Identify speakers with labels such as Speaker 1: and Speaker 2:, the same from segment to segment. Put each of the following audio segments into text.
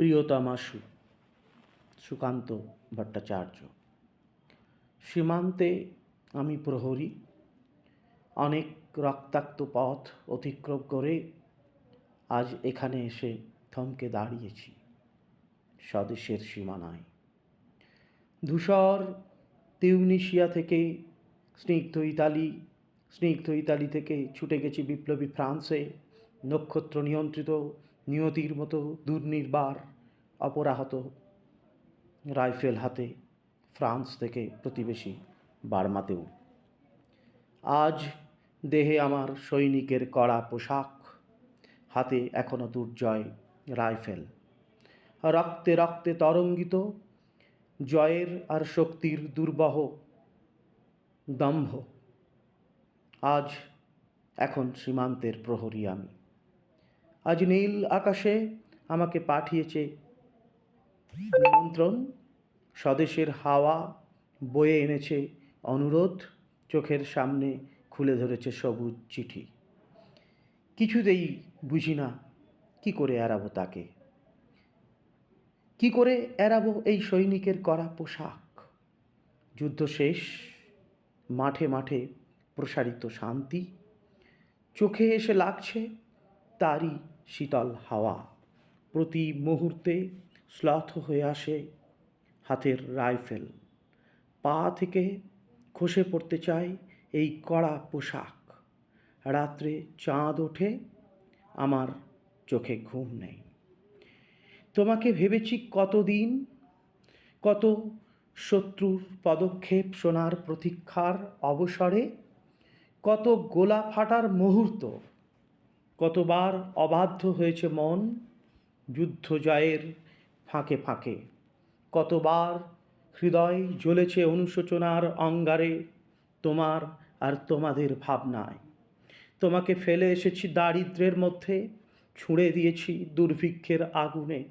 Speaker 1: প্রিয়তমা সুকান্ত ভট্টাচার্য। সীমান্তে আমি প্রহরী, অনেক রক্তাক্ত পথ অতিক্রম করে আজ এখানে এসে থমকে দাঁড়িয়েছি স্বদেশের সীমানায়। ধূসর তিউনিসিয়া থেকে স্নিগ্ধ ইতালি থেকে ছুটে গেছি বিপ্লবী ফ্রান্সে, নক্ষত্র নিয়ন্ত্রিত নিয়তির মতো দুর্নির্বার অপরাহত রাইফেল হাতে ফ্রান্স থেকে প্রতিবেশী বার্মাতেও। আজ দেহে আমার সৈনিকের কড়া পোশাক, হাতে এখনো দুর্জয় রাইফেল, রক্তে রক্তে তরঙ্গিত জয়ের আর শক্তির দুর্বহ দম্ভ। আজ এখন সীমান্তের প্রহরী আমি। আজ নীল আকাশে আমাকে পাঠিয়েছে নিমন্ত্রণ, স্বদেশের হাওয়া বয়ে এনেছে অনুরোধ, চোখের সামনে খুলে ধরেছে সবুজ চিঠি। কিছুতেই বুঝি না কি করে এড়াবো তাকে, কি করে এড়াবো এই সৈনিকের করা পোশাক। যুদ্ধ শেষ, মাঠে মাঠে প্রসারিত শান্তি, চোখে এসে লাগছে তারই শীতল হাওয়া। প্রতি মুহূর্তে শ্লথ হয়ে আসে হাতের রাইফেল, পা থেকে খসে পড়তে চায় এই কড়া পোশাক। রাত্রে চাঁদ ওঠে, আমার চোখে ঘুম নেই। তোমাকে ভেবেছি কতদিন, কত শত্রুর পদক্ষেপ শোনার প্রতীক্ষার অবসরে, কত গোলা ফাটার মুহূর্ত, কতবার অবাধ্য হয়েছে মন যুদ্ধ জয়ের ফাঁকে ফাঁকে, কতবার হৃদয় জ্বলেছে অনুশোচনার অঙ্গারে তোমার আর তোমাদের ভাবনায়। তোমাকে ফেলে এসেছি দারিদ্র্যের মধ্যে, ছুঁড়ে দিয়েছি দুর্ভিক্ষের আগুনে,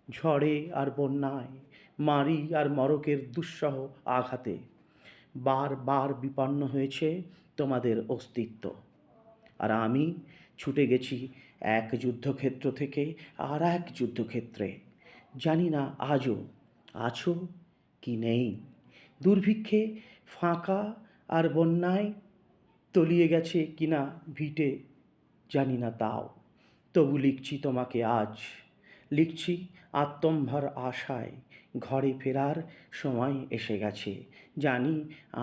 Speaker 1: ঝড়ে আর বন্যায়, মারি আর মরকের দুঃসহ আঘাতে। বারবার বিপন্ন হয়েছে তোমাদের অস্তিত্ব, আর আমি ছুটে গেছি এক যুদ্ধক্ষেত্র থেকে আর এক যুদ্ধক্ষেত্রে। জানি না আজও আছো কি নেই, দুর্ভিক্ষে ফাঁকা আর বন্যায় তলিয়ে গেছে কিনা ভিটে জানি না, তাও তবু লিখছি তোমাকে আজ, লিখছি আত্মম্ভর আশায়। ঘরে ফেরার সময় এসে গেছে, জানি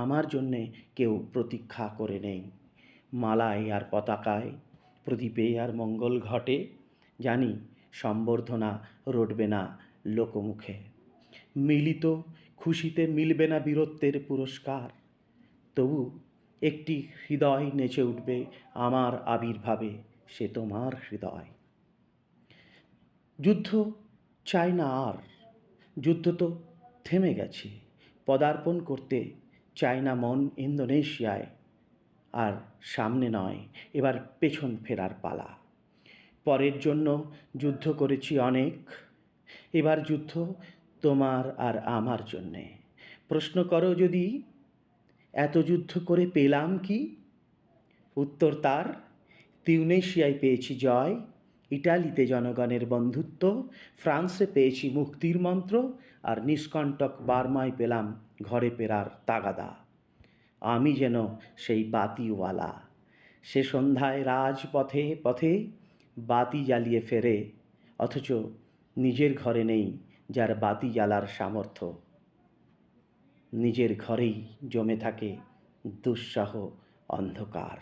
Speaker 1: আমার জন্যে কেউ প্রতীক্ষা করে নেই। মালায় আর পতাকায়, প্রদীপে আর মঙ্গল ঘটে, জানি সম্বর্ধনা রটবে না লোকমুখে। মিলিত খুশিতে মিলবে না বীরত্বের পুরস্কার, তবু একটি হৃদয় নেচে উঠবে আমার আবির্ভাবে, সে তোমার হৃদয়। যুদ্ধ চাই না আর, যুদ্ধ তো থেমে গেছে। পদার্পণ করতে চাই না মন ইন্দোনেশিয়ায়, আর সামনে নয় এবার পেছন ফেরার পালা। পরের জন্য যুদ্ধ করেছি অনেক, এবার যুদ্ধ তোমার আর আমার জন্যে। প্রশ্ন করো যদি এত যুদ্ধ করে পেলাম কি, উত্তর তার তিউনেশিয়ায় পেয়েছি জয়, ইটালিতে জনগণের বন্ধুত্ব, ফ্রান্সে পেয়েছি মুক্তির মন্ত্র, আর নিষ্কণ্টক বার্মায় পেলাম ঘরে ফেরার তাগাদা। আমি যেন সেই বাতিওয়ালা, সে সন্ধ্যায় রাজপথে পথে বাতি জ্বালিয়ে ফেরে, অথচ নিজের ঘরে নেই যার বাতি জ্বালার সামর্থ্য। নিজের ঘরেই জমে থাকে দুঃসহ অন্ধকার।